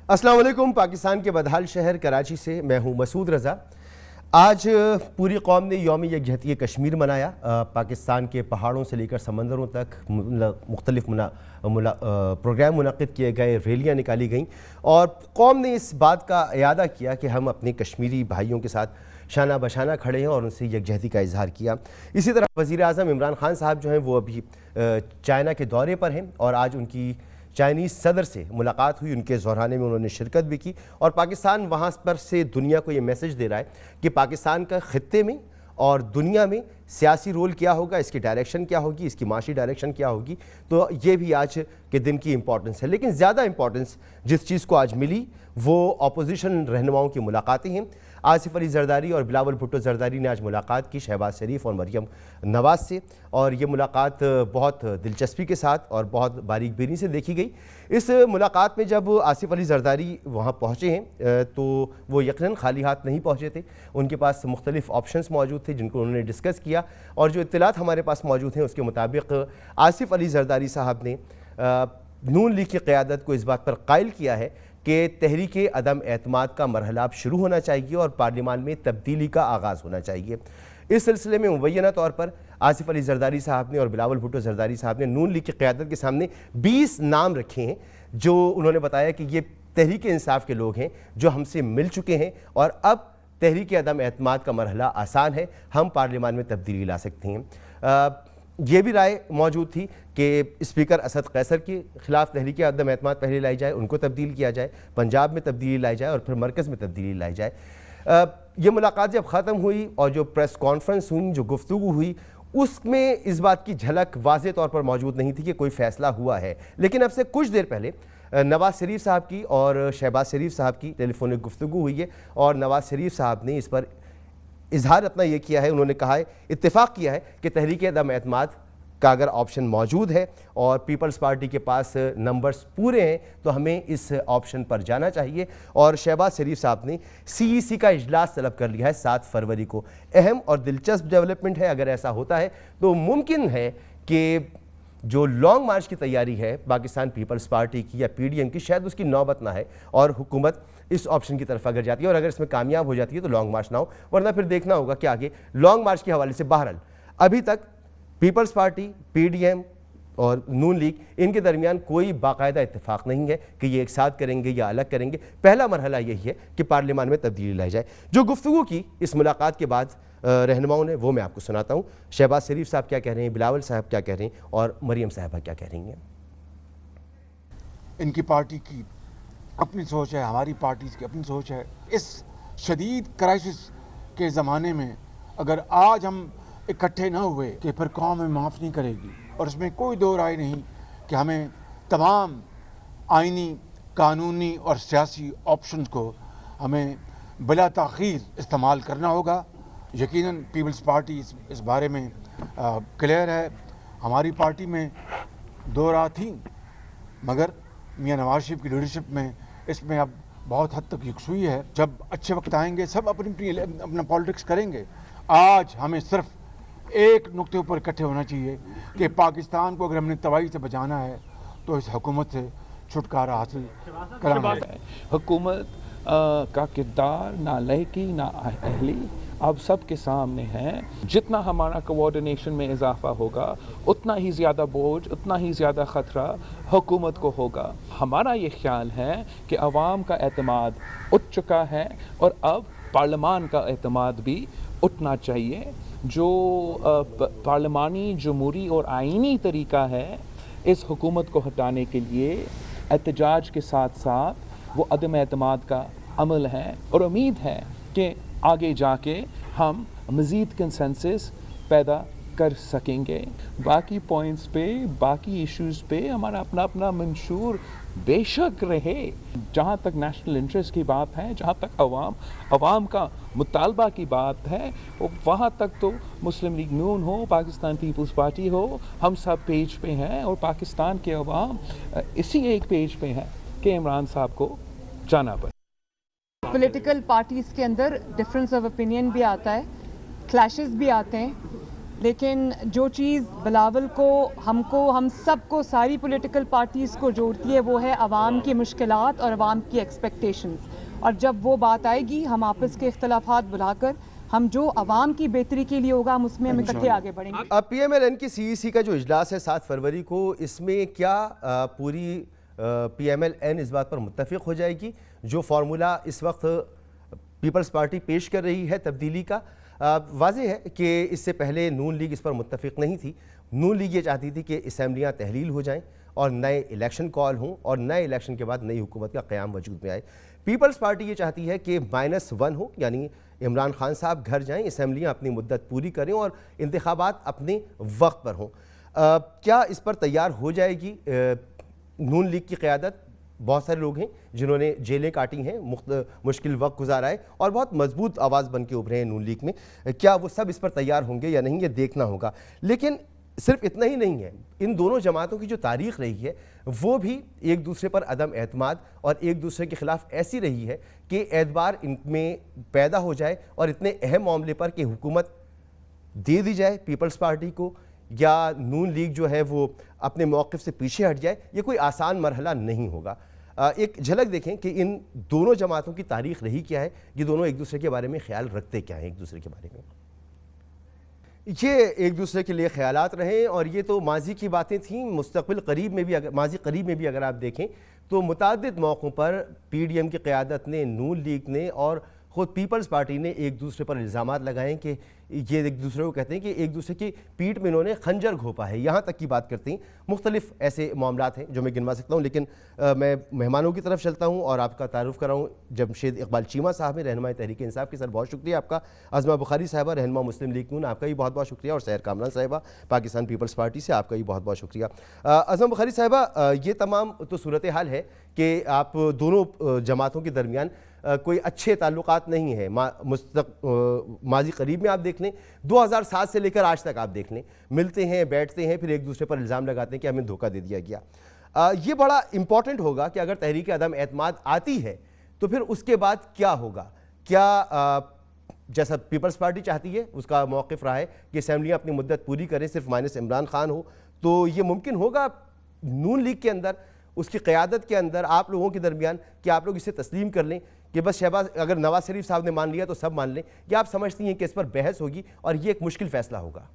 अस्सलाम वालेकुम। पाकिस्तान के बदहाल शहर कराची से मैं हूं मसूद रज़ा। आज पूरी कौम ने यौम यकजहती कश्मीर मनाया। पाकिस्तान के पहाड़ों से लेकर समंदरों तक मुख्तलिफ प्रोग्राम मुनक़िद किए गए, रैलियाँ निकाली गईं और कौम ने इस बात का इयादा किया कि हम अपने कश्मीरी भाइयों के साथ शाना बशाना खड़े हैं और उनसे यकजहती का इजहार किया। इसी तरह वज़ीर आज़म इमरान खान साहब जो हैं वो अभी चाइना के दौरे पर हैं और आज उनकी चाइनीज़ सदर से मुलाकात हुई। उनके ज़ोराने में उन्होंने शिरकत भी की और पाकिस्तान वहाँ पर से दुनिया को ये मैसेज दे रहा है कि पाकिस्तान का ख़ित्ते में और दुनिया में सियासी रोल क्या होगा, इसकी डायरेक्शन क्या होगी, इसकी माशी डायरेक्शन क्या होगी। तो ये भी आज के दिन की इम्पोर्टेंस है। लेकिन ज़्यादा इम्पोर्टेंस जिस चीज़ को आज मिली वो अपोजिशन रहनुमाओं की मुलाकातें हैं। आसिफ अली जरदारी और बिलावल भुट्टो जरदारी ने आज मुलाकात की शहबाज शरीफ और मरियम नवाज़ से और ये मुलाकात बहुत दिलचस्पी के साथ और बहुत बारीक बीनी से देखी गई। इस मुलाकात में जब आसिफ अली जरदारी वहाँ पहुँचे हैं तो वो यकीनन खाली हाथ नहीं पहुँचे थे। उनके पास मुख्तलिफ ऑप्शंस मौजूद थे जिनको उन्होंने डिस्कस किया और जो इत्तलात हमारे पास मौजूद हैं उसके मुताबिक आसिफ अली जरदारी साहब ने नून लीग की क़यादत को इस बात पर कायल किया है कि तहरीक अदम एतमाद का मरहला अब शुरू होना चाहिए और पार्लियामान में तब्दीली का आगाज़ होना चाहिए। इस सिलसिले में मुबैना तौर पर आसिफ अली जरदारी साहब ने और बिलावल भुट्टो जरदारी साहब ने नून लीग की क़यादत के सामने 20 नाम रखे हैं जो उन्होंने बताया कि ये तहरीक इंसाफ के लोग हैं जो हमसे मिल चुके हैं और अब तहरीक अदम एतमाद का मरहला आसान है, हम पार्लियामान में तब्दीली ला सकते हैं। ये भी राय मौजूद थी कि स्पीकर असद कैसर के खिलाफ तहरीक अदम एतमाद पहले लाई जाए, उनको तब्दील किया जाए, पंजाब में तब्दीली लाई जाए और फिर मरकज़ में तब्दीली लाई जाए। ये मुलाकात जब ख़त्म हुई और जो प्रेस कॉन्फ्रेंस हुई, जो गुफ्तगू हुई, उसमें इस बात की झलक वाज़े तौर पर मौजूद नहीं थी कि कोई फ़ैसला हुआ है। लेकिन अब से कुछ देर पहले नवाज़ शरीफ साहब की और शहबाज शरीफ साहब की टेलीफोनिक गुफ्तगू हुई है और नवाज़ शरीफ साहब ने इस पर इजहार अपना ये किया है। उन्होंने कहा है, इत्तेफाक किया है कि तहरीक अदम एतमाद का अगर ऑप्शन मौजूद है और पीपल्स पार्टी के पास नंबर्स पूरे हैं तो हमें इस ऑप्शन पर जाना चाहिए। और शहबाज शरीफ साहब ने CEC का इजलास तलब कर लिया है 7 फरवरी को। अहम और दिलचस्प डेवलपमेंट है। अगर ऐसा होता है तो मुमकिन है कि जो लॉन्ग मार्च की तैयारी है पाकिस्तान पीपल्स पार्टी की या PDM की, शायद उसकी नौबत ना है और हुकूमत इस ऑप्शन की तरफ अगर जाती है और अगर इसमें कामयाब हो जाती है तो लॉन्ग मार्च ना हो, वरना फिर देखना होगा कि आगे लॉन्ग मार्च के हवाले से बहरहाल अभी तक पीपल्स पार्टी, PDM और नून लीग इनके दरमियान कोई बाकायदा इत्तेफाक नहीं है कि ये एक साथ करेंगे या अलग करेंगे। पहला मरहला यही है कि पार्लियामान में तब्दीली लाई जाए। जो गुफ्तगू की इस मुलाकात के बाद रहनुमाओं ने वो मैं आपको सुनाता हूँ। शहबाज शरीफ साहब क्या कह रहे हैं, बिलावल साहब क्या कह रहे हैं और मरियम साहबा क्या कह रही हैं। इनकी पार्टी की अपनी सोच है, हमारी पार्टी की अपनी सोच है। इस शदीद क्राइसिस के ज़माने में अगर आज हम इकट्ठे ना हुए कि फिर कौम हमें माफ़ नहीं करेगी और इसमें कोई दो राय नहीं कि हमें तमाम आइनी, कानूनी और सियासी ऑप्शंस को हमें बिला ताख़ीर इस्तेमाल करना होगा। यकीनन पीपल्स पार्टी इस बारे में क्लियर है। हमारी पार्टी में दो राय थी मगर मियां नवाज शरीफ की लीडरशिप में इसमें अब बहुत हद तक यकसुई है। जब अच्छे वक्त आएंगे सब अपना पॉलिटिक्स करेंगे। आज हमें सिर्फ एक नुक्ते ऊपर इकट्ठे होना चाहिए कि पाकिस्तान को अगर हमने तबाही से बचाना है तो इस हुकूमत से छुटकारा हासिल कराना है। हुकूमत का किरदार ना लहकी ना अहली अब सबके सामने है। जितना हमारा कोऑर्डिनेशन में इजाफा होगा उतना ही ज़्यादा बोझ, उतना ही ज़्यादा ख़तरा हुकूमत को होगा। हमारा ये ख्याल है कि अवाम का एतमाद उठ चुका है और अब पार्लियामान का एतमाद भी उठना चाहिए। जो पार्लियामानी जमहूरी और आइनी तरीका है इस हुकूमत को हटाने के लिए एहतजाज के साथ साथ वो अदम एतमाद का अमल है और उम्मीद है कि आगे जाके हम मज़ीद कंसेंसस पैदा कर सकेंगे। बाकी पॉइंट्स पे, बाकी इश्यूज़ पे हमारा अपना अपना मंशूर बेशक रहे। जहाँ तक नेशनल इंटरेस्ट की बात है, जहाँ तक अवाम का मुतालबा की बात है, वहाँ तक तो मुस्लिम लीग नून हो, पाकिस्तान पीपल्स पार्टी हो, हम सब पेज पे हैं और पाकिस्तान के अवाम इसी एक पेज पे हैं कि इमरान साहब को जाना पड़े। पॉलिटिकल पार्टीज़ के अंदर डिफरेंस ऑफ ओपिनियन भी आता है, क्लैशेस भी आते हैं, लेकिन जो चीज़ बिलावल को, हमको, हम सबको, सारी पॉलिटिकल पार्टीज़ को जोड़ती है वो है आवाम की मुश्किलात और आवाम की एक्सपेक्टेशंस। और जब वो बात आएगी हम आपस के इख्तलाफात बुलाकर हम जो आवाम की बेहतरी के लिए होगा हम उसमें हम इकट्ठे आगे बढ़ेंगे। अब PMLN की CEC का जो इजलास है 7 फरवरी को, इसमें क्या पूरी PMLN इस बात पर मुत्तफिक हो जाएगी जो फार्मूला इस वक्त पीपल्स पार्टी पेश कर रही है तब्दीली का? वाज़ेह है कि इससे पहले नून लीग इस पर मुत्तफिक नहीं थी। नून लीग ये चाहती थी कि असम्बलियाँ तहलील हो जाएं और नए इलेक्शन कॉल हों और नए इलेक्शन के बाद नई हुकूमत का क़याम वजूद में आए। पीपल्स पार्टी ये चाहती है कि -1 हो, यानी इमरान खान साहब घर जाएं, असम्बलियाँ अपनी मुद्दत पूरी करें और इंतखाबात अपने वक्त पर हों। क्या इस पर तैयार हो जाएगी नून लीग की क़यादत? बहुत सारे लोग हैं जिन्होंने जेलें काटी हैं, मुश्किल वक्त गुजारा है और बहुत मजबूत आवाज़ बन के उभरे हैं नून लीग में। क्या वो सब इस पर तैयार होंगे या नहीं, ये देखना होगा। लेकिन सिर्फ इतना ही नहीं है, इन दोनों जमातों की जो तारीख रही है वो भी एक दूसरे पर अदम एतमाद और एक दूसरे के ख़िलाफ़ ऐसी रही है कि एतबार इनमें पैदा हो जाए और इतने अहम मामले पर कि हुकूमत दे दी जाए पीपल्स पार्टी को या नून लीग जो है वो अपने मौक़िफ़ से पीछे हट जाए, ये कोई आसान मरहला नहीं होगा। एक झलक देखें कि इन दोनों जमातों की तारीख रही क्या है, ये दोनों एक दूसरे के बारे में ख्याल रखते क्या हैं एक दूसरे के बारे में। ये एक दूसरे के लिए ख्यालात रहे और ये तो माजी की बातें थीं। मुस्तक़बिल करीब में भी, अगर माजी करीब में भी अगर आप देखें तो मुताद्दिद मौक़ों पर PDM की क़यादत ने, नून लीग ने और ख़ुद पीपल्स पार्टी ने एक दूसरे पर इल्ज़ामात लगाए कि ये एक दूसरे को कहते हैं कि एक दूसरे की पीठ में इन्होंने खंजर घोंपा है, यहाँ तक की बात करती हैं। मुख्तलिफ ऐसे मामलात हैं जो मैं गिनवा सकता हूँ, लेकिन मैं मेहमानों की तरफ चलता हूँ और आपका तारुफ़ कराऊँ। जमशेद इकबाल चीमा साहब हैं, रहनुमाई तहरीक इंसाफ के। सर बहुत शुक्रिया आपका। अज़मा बुखारी साहिबा, रहनुमा मुस्लिम लीग नून, आपका भी बहुत बहुत शुक्रिया। और सहर कामरान साहिबा पाकिस्तान पीपल्स पार्टी से, आपका भी बहुत बहुत शुक्रिया। अज़मा बुखारी साहिबा, ये तमाम तो सूरत हाल है कि आप दोनों जमातों के दरमियान कोई अच्छे ताल्लुकात नहीं है। माजी करीब में आप देख लें, 2007 से लेकर आज तक आप देख लें, मिलते हैं, बैठते हैं, फिर एक दूसरे पर इल्ज़ाम लगाते हैं कि हमें धोखा दे दिया गया। ये बड़ा इंपॉर्टेंट होगा कि अगर तहरीक अदम एतमाद आती है तो फिर उसके बाद क्या होगा। क्या जैसा पीपल्स पार्टी चाहती है, उसका मौक़िफ़ रहा है कि असम्बलियाँ अपनी मुद्दत पूरी करें, सिर्फ माइनस इमरान खान हो, तो ये मुमकिन होगा नून लीग के अंदर, उसकी क़यादत के अंदर, आप लोगों के दरमियान, कि आप लोग इसे तस्लीम कर लें कि बस शहबाज, अगर नवाज शरीफ साहब ने मान लिया तो सब मान लें, कि आप समझती हैं कि इस पर बहस होगी और ये एक मुश्किल फ़ैसला होगा?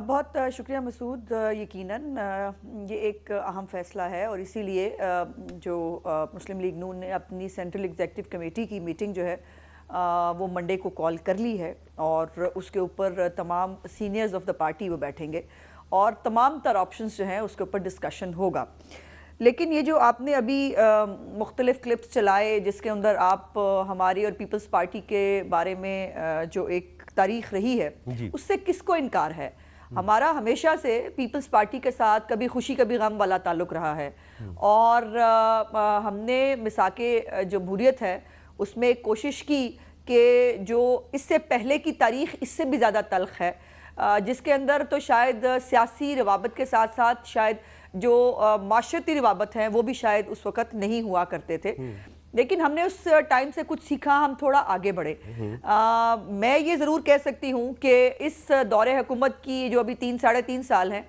बहुत शुक्रिया मसूद। यकीनन ये एक अहम फ़ैसला है और इसीलिए जो मुस्लिम लीग नून ने अपनी सेंट्रल एग्जीक्यूटिव कमेटी की मीटिंग जो है वो मंडे को कॉल कर ली है और उसके ऊपर तमाम सीनियर्स ऑफ द पार्टी वो बैठेंगे और तमाम तर ऑप्शंस जो हैं उसके ऊपर डिस्कशन होगा। लेकिन ये जो आपने अभी मुख्तलिफ क्लिप्स चलाए जिसके अंदर आप हमारी और पीपल्स पार्टी के बारे में जो एक तारीख रही है उससे किसको इनकार है। हमारा हमेशा से पीपल्स पार्टी के साथ कभी खुशी कभी गम वाला ताल्लुक़ रहा है और हमने मिसाके जमहूरियत है उसमें कोशिश की कि जो इससे पहले की तारीख़ इससे भी ज़्यादा तल्ख़ है, जिसके अंदर तो शायद सियासी रवाबत के साथ साथ शायद जो माशरती रवाबत हैं वो भी शायद उस वक़्त नहीं हुआ करते थे। लेकिन हमने उस टाइम से कुछ सीखा, हम थोड़ा आगे बढ़े। मैं ये ज़रूर कह सकती हूँ कि इस दौरे हुकूमत की जो अभी 3-3.5 साल हैं,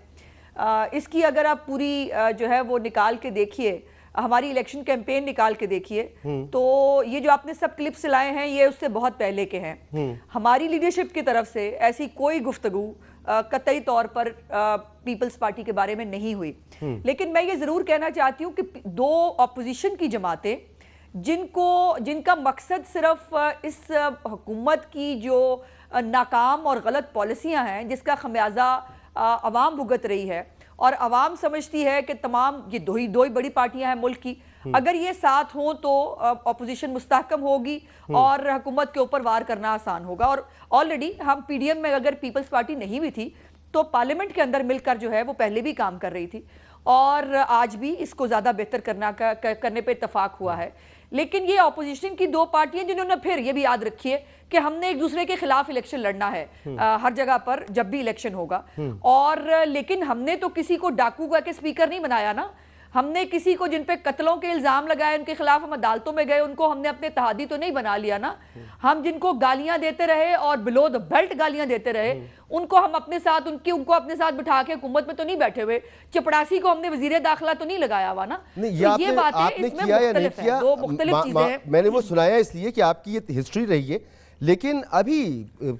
इसकी अगर आप पूरी जो है वो निकाल के देखिए, हमारी इलेक्शन कैंपेन निकाल के देखिए, तो ये जो आपने सब क्लिप्स लाए हैं ये उससे बहुत पहले के हैं। हमारी लीडरशिप की तरफ से ऐसी कोई गुफ्तगू कतई तौर पर पीपल्स पार्टी के बारे में नहीं हुई। लेकिन मैं ये ज़रूर कहना चाहती हूँ कि दो अपोजिशन की जमातें जिनका मकसद सिर्फ इस हुकूमत की जो नाकाम और गलत पॉलिसियां हैं जिसका खमियाजा अवाम भुगत रही है और अवाम समझती है कि तमाम ये दो ही बड़ी पार्टियां हैं मुल्क की, अगर ये साथ हों तो अपोजिशन मुस्तहकम होगी और हुकूमत के ऊपर वार करना आसान होगा। और ऑलरेडी हम PDM में अगर पीपल्स पार्टी नहीं भी थी तो पार्लियामेंट के अंदर मिलकर जो है वो पहले भी काम कर रही थी और आज भी इसको ज़्यादा बेहतर करने पे इत्तफाक हुआ है। लेकिन ये अपोजिशन की दो पार्टियां जिन्होंने फिर ये भी याद रखिए कि हमने एक दूसरे के खिलाफ इलेक्शन लड़ना है हर जगह पर जब भी इलेक्शन होगा, और लेकिन हमने तो किसी को डाकू का के स्पीकर नहीं बनाया ना, हमने किसी को जिन पे कत्लों के इल्जाम लगाए उनके खिलाफ हम अदालतों में गए, उनको हमने अपने तहादी तो नहीं बना लिया ना। हम जिनको गालियां देते रहे और बिलो द बेल्ट गालियां देते रहे, उनको हम अपने साथ उनको अपने साथ बिठा के हुकूमत में तो नहीं बैठे हुए। चपड़ासी को हमने वजीर दाखिला तो नहीं लगाया हुआ ना। नहीं, तो ये बात है, इसमें मुख्तलिफ है, दो मुख्तलिफ चीजें हैं। मैंने वो सुनाया इसलिए कि आपकी ये हिस्ट्री रही है, लेकिन अभी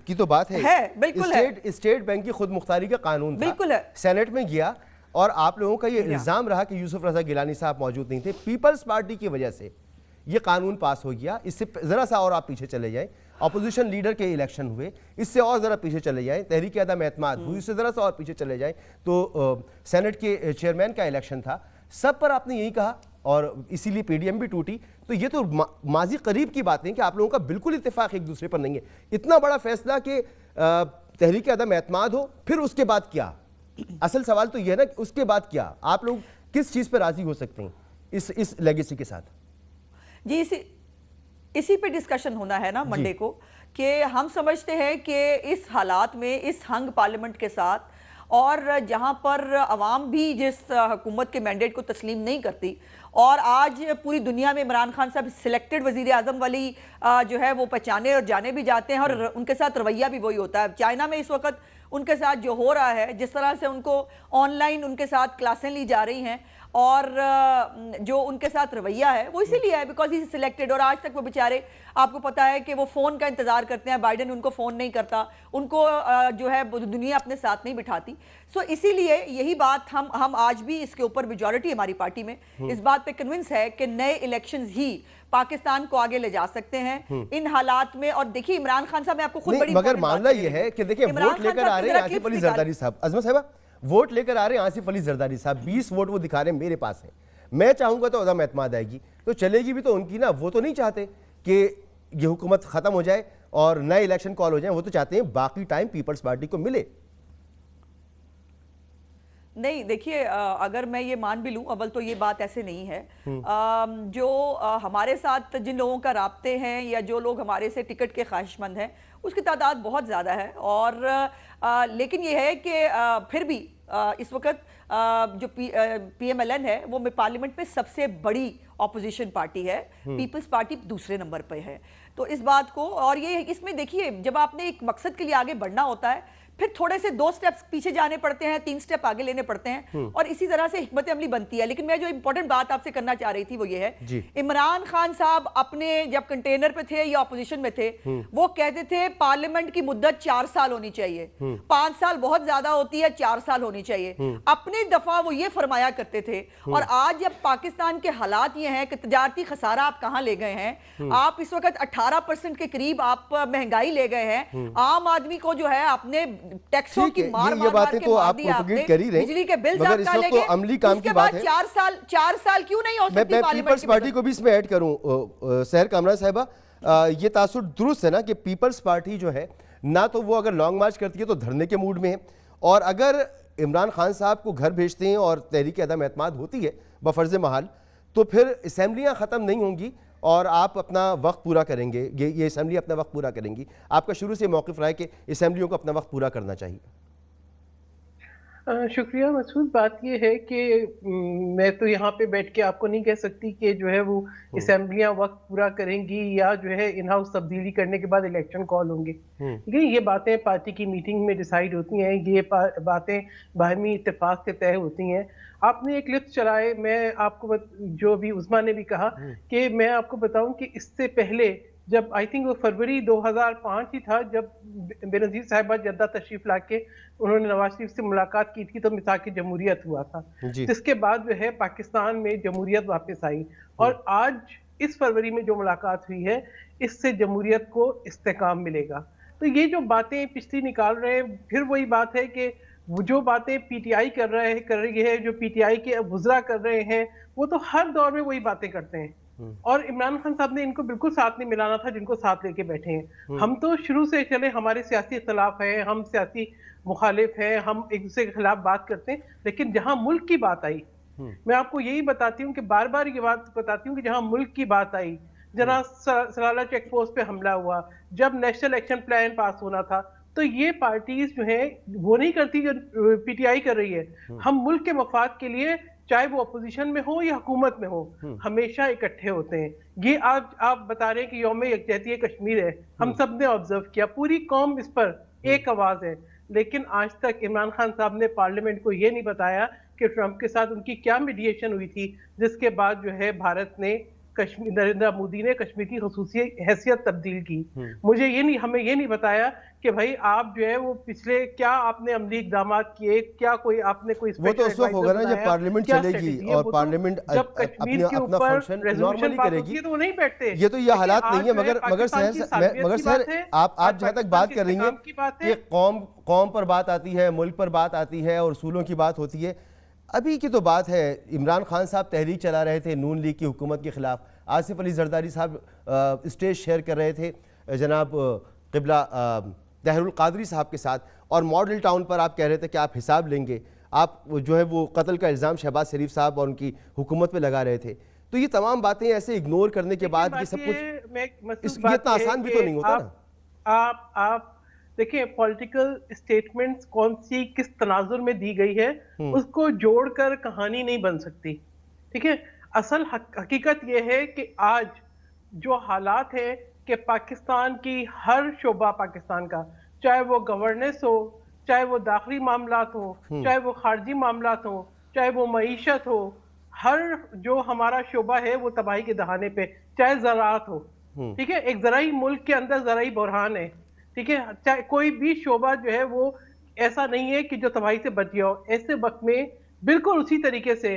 की तो बात है बिल्कुल स्टेट बैंक की खुद मुख्तारी का कानून बिल्कुल है, सेनेट में गया और आप लोगों का ये इल्जाम रहा कि यूसुफ रजा गिलानी साहब मौजूद नहीं थे। पीपल्स पार्टी की वजह से ये कानून पास हो गया। इससे जरा सा और आप पीछे चले जाएं, अपोजिशन लीडर के इलेक्शन हुए, इससे और जरा पीछे चले जाएं, तहरीक अदम एतमाद हुई, इससे जरा सा और पीछे चले जाएं तो सेनेट के चेयरमैन का इलेक्शन था। सब पर आपने यही कहा और इसीलिए पीडीएम भी टूटी। तो ये तो माजी करीब की बात है कि आप लोगों का बिल्कुल इत्तेफाक एक दूसरे पर नहीं है। इतना बड़ा फैसला कि तहरीक अदम एतमाद हो, फिर उसके बाद क्या? असल सवाल तो यह है ना कि उसके बाद क्या, आप लोग किस चीज पर राजी हो सकते हैं इस लेगेसी के साथ? जी इसी पे डिस्कशन होना है ना मंडे को, कि हम समझते हैं कि इस हालात में, इस हंग पार्लियामेंट के साथ, और जहां पर अवाम भी जिस हुकूमत के मैंडेट को तस्लीम नहीं करती, और आज पूरी दुनिया में इमरान खान साहब सिलेक्टेड वजीर आजम वाली जो है वो पहचाने और जाने भी जाते हैं, और उनके साथ रवैया भी वही होता है। चाइना में इस वक्त उनके साथ जो हो रहा है, जिस तरह से उनको ऑनलाइन उनके साथ क्लासें ली जा रही हैं, और जो उनके साथ रवैया है वो इसीलिए है बिकॉज ही सिलेक्टेड। और आज तक वो बेचारे, आपको पता है कि वो फ़ोन का इंतज़ार करते हैं, बाइडेन उनको फ़ोन नहीं करता, उनको जो है दुनिया अपने साथ नहीं बिठाती। सो इसीलिए यही बात हम आज भी इसके ऊपर मेजॉरिटी हमारी पार्टी में इस बात पे कन्विंस है कि नए इलेक्शंस ही पाकिस्तान को आगे ले जा सकते हैं इन हालात में। और देखिए इमरान खान साहब, मैं आपको खुद बड़ी मगर मामला ये है कि देखिए वोट लेकर आ रहे हैं आसिफ अली जरदारी साहब, अजमा साहब वोट लेकर आ रहे हैं आसिफ अली जरदारी साहब, 20 वोट वो दिखा रहे हैं मेरे पास है, मैं चाहूंगा तो अदम एतमाद आएगी, तो चलेगी भी तो उनकी ना। वो तो नहीं चाहते कि ये हुकूमत खत्म हो जाए और नए इलेक्शन कॉल हो जाए, वो तो चाहते हैं बाकी टाइम पीपल्स पार्टी को मिले। नहीं देखिए, अगर मैं ये मान भी लूं, अव्वल तो ये बात ऐसे नहीं है। जो हमारे साथ जिन लोगों का राब्ते हैं या जो लोग हमारे से टिकट के ख्वाहिशमंद हैं, उसकी तादाद बहुत ज़्यादा है। और लेकिन ये है कि फिर भी इस वक्त जो PMLN है वो पार्लियामेंट में सबसे बड़ी ऑपोजिशन पार्टी है, पीपल्स पार्टी दूसरे नंबर पर है। तो इस बात को, और ये इसमें देखिए, जब आपने एक मकसद के लिए आगे बढ़ना होता है, फिर थोड़े से 2 स्टेप्स पीछे जाने पड़ते हैं, 3 स्टेप आगे लेने पड़ते हैं, और इसी तरह से हिकमत अमली बनती है। लेकिन मैं जो इंपॉर्टेंट बात आपसे करना चाह रही थी वो ये है, इमरान खान साहब अपने जब कंटेनर पे थे या ऑपोजिशन में थे, वो कहते थे पार्लियामेंट की मुद्दत 4 साल होनी चाहिए, 5 साल बहुत ज्यादा होती है, 4 साल होनी चाहिए। अपनी दफा वो ये फरमाया करते थे। और आज जब पाकिस्तान के हालात ये हैं कि तजारती खसारा आप कहां ले गए हैं, आप इस वक्त 18% के करीब आप महंगाई ले गए हैं, आम आदमी को जो है आपने टैक्सों की मार ये बातें तो आप प्रोपेगेट कर ही रहे हैं, बिजली के बिल मगर इस वक्त तो अमली काम की बात है। 4 साल क्यों नहीं हो सकती? मैं पीपल्स पार्टी को भी इसमें ऐड करूं, सहर कामरान साहिबा, ये तासुर दुरुस्त है ना कि पीपल्स पार्टी जो है ना तो वो अगर लॉन्ग मार्च करती है तो धरने के मूड में है, और अगर इमरान खान साहब को घर भेजते हैं और तहरीक अदम एतमाद होती है बफर्ज महाल, तो फिर असेंबलियां ख़त्म नहीं होंगी और आप अपना वक्त पूरा करेंगे, ये असेंबली अपना वक्त पूरा करेंगी। आपका शुरू से मौक़िफ़ रहा है कि असेंबलियों को अपना वक्त पूरा करना चाहिए। शुक्रिया मसूद। बात ये है कि मैं तो यहाँ पे बैठ के आपको नहीं कह सकती कि जो है वो असेंबलियाँ वक्त पूरा करेंगी या जो है इन हाउस तब्दीली करने के बाद इलेक्शन कॉल होंगे। लेकिन ये बातें पार्टी की मीटिंग में डिसाइड होती हैं, ये बातें बाहमी इत्तेफाक के तय होती हैं। आपने एक लिस्ट चलाए, मैं आपको जो भी उस्मा ने भी कहा कि मैं आपको बताऊं कि इससे पहले जब आई थिंक वो फरवरी 2005 ही था, जब बेनज़ीर साहिबा जद्दा तशरीफ लाके उन्होंने नवाज शरीफ से मुलाकात की थी, तो मिसाक जमहूरियत हुआ था, जिसके बाद जो है पाकिस्तान में जमहूरियत वापस आई। और आज इस फरवरी में जो मुलाकात हुई है, इससे जमहूरियत को इस्तेकाम मिलेगा। तो ये जो बातें पिछली निकाल रहे हैं, फिर वही बात है कि वो जो बातें PTI कर रही है, जो PTI के वुज़रा कर रहे हैं, वो तो हर दौर में वही बातें करते हैं। और इमरान खान साहब ने इनको बिल्कुल साथ नहीं मिलाना था जिनको साथ लेके बैठे हैं। हम तो शुरू से चले, हमारे सियासी इख्तलाफ है, हम सियासी मुखालिफ हैं, हम एक दूसरे के खिलाफ बात करते हैं, लेकिन जहां मुल्क की बात आई, मैं आपको यही बताती हूँ कि बार बार ये बात बताती हूँ कि जहां मुल्क की बात आई, जरा सलाला चेक पोस्ट पे हमला हुआ, जब नेशनल एक्शन प्लान पास होना था, तो ये पार्टीज जो है वो नहीं करती जो PTI कर रही है। हम मुल्क के मफाद के लिए चाहे वो अपोजिशन में हो या हुकूमत में हो, हमेशा इकट्ठे होते हैं। ये आप बता रहे हैं कि यौम यकजहती कश्मीर है, हम सब ने ऑब्जर्व किया, पूरी कौम इस पर एक आवाज है, लेकिन आज तक इमरान खान साहब ने पार्लियामेंट को ये नहीं बताया कि ट्रंप के साथ उनकी क्या मीडिएशन हुई थी, जिसके बाद जो है भारत ने कश्मीर, नरेंद्र मोदी ने कश्मीर की खसूसी हैसियत तब्दील की। मुझे ये नहीं, हमें ये नहीं बताया कि भाई आप जो है वो पिछले क्या आपने अमली इकदाम किए, क्या कोई आपने कोई वो तो उस वक्त होगा ना जब पार्लियामेंट चलेगी और पार्लियामेंट जब कश्मीर के ऊपर रेजोल्यूशन करेगी तो वो नहीं बैठते। ये तो ये हालात नहीं है, मगर सर आप जहां तक बात कर रही हैं कि कौम पर बात आती है, मुल्क पर बात आती है और उसूलों की बात होती है। अभी की तो बात है, इमरान खान साहब तहरीक चला रहे थे नून लीग की हुकूमत के खिलाफ, आसिफ अली जरदारी साहब स्टेज शेयर कर रहे थे जनाब क़िबला तहरुल क़ादरी साहब के साथ, और मॉडल टाउन पर आप कह रहे थे कि आप हिसाब लेंगे, आप जो है वो कत्ल का इल्ज़ाम शहबाज शरीफ साहब और उनकी हुकूमत पे लगा रहे थे। तो ये तमाम बातें ऐसे इग्नोर करने के बाद ये सब कुछ ये इतना आसान भी तो नहीं होता ना। आप देखिए पॉलिटिकल स्टेटमेंट्स कौन सी किस तनाजुर में दी गई है उसको जोड़कर कहानी नहीं बन सकती, ठीक है। असल हकीकत यह है कि आज जो हालात है कि पाकिस्तान की हर शोबा पाकिस्तान का, चाहे वो गवर्नेंस हो, चाहे वो दाखिली मामलात हो, चाहे वो खारजी मामलात हो, चाहे वो मईशत हो, हर जो हमारा शोबा है वो तबाही के दहाने पे, चाहे ज़राअत हो, ठीक है। एक ज़राई मुल्क के अंदर ज़राई बहरान है, ठीक है। चाहे कोई भी शोबा जो है वो ऐसा नहीं है कि जो तबाही से बच गया हो। ऐसे वक्त में बिल्कुल उसी तरीके से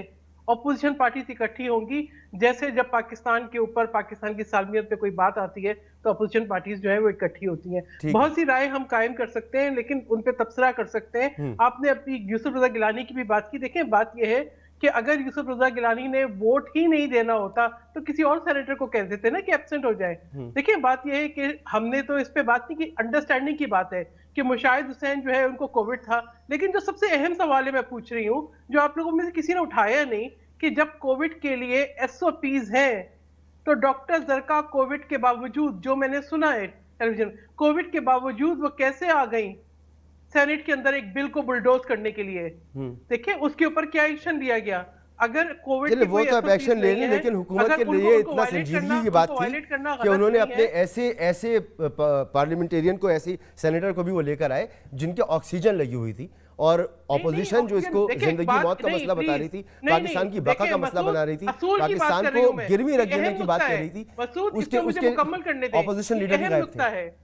अपोजिशन पार्टीज इकट्ठी होंगी, जैसे जब पाकिस्तान के ऊपर पाकिस्तान की सालमियत पे कोई बात आती है तो अपोजिशन पार्टीज जो है वो इकट्ठी होती हैं। बहुत सी राय हम कायम कर सकते हैं, लेकिन उन पे तबसरा कर सकते हैं। आपने अपनी यूसुफ रजा गिलानी की भी बात की। देखें, बात यह है कि अगर यूसुफ रजा गिलानी ने वोट ही नहीं देना होता तो किसी और सेनेटर को कह देते ना कि एब्सेंट हो जाए। देखिए, बात यह है कि हमने तो इस पे बात नहीं की, अंडरस्टैंडिंग की बात है कि मुशाहिद हुसैन जो है उनको कोविड था, लेकिन जो सबसे अहम सवाल है मैं पूछ रही हूँ, जो आप लोगों में से किसी ने उठाया नहीं, कि जब कोविड के लिए SOPs हैं तो डॉक्टर जरका कोविड के बावजूद, जो मैंने सुना है टेलीविजन, कोविड के बावजूद वो कैसे आ गई सेनेट के अंदर एक बिल को बुलडोज करने के लिए। देखिए उसके ऊपर क्या एक्शन लिया गया। अगर कोविड वो तो आप एक्शन ले लें, लेकिन हुकूमत के लिए इतना संजीदगी की बात थी कि उन्होंने अपने ऐसे पार्लियामेंटेरियन को, ऐसे सेनेटर को भी वो लेकर आए जिनके ऑक्सीजन लगी हुई थी, और ऑपोजिशन जो इसको जिंदगी मौत का मसला बता रही थी, पाकिस्तान की बका का मसला बना रही थी, पाकिस्तान को गिरवी रख देने की बात कर रही थी, उसके ऑपोजिशन लीडर भी गायब थे।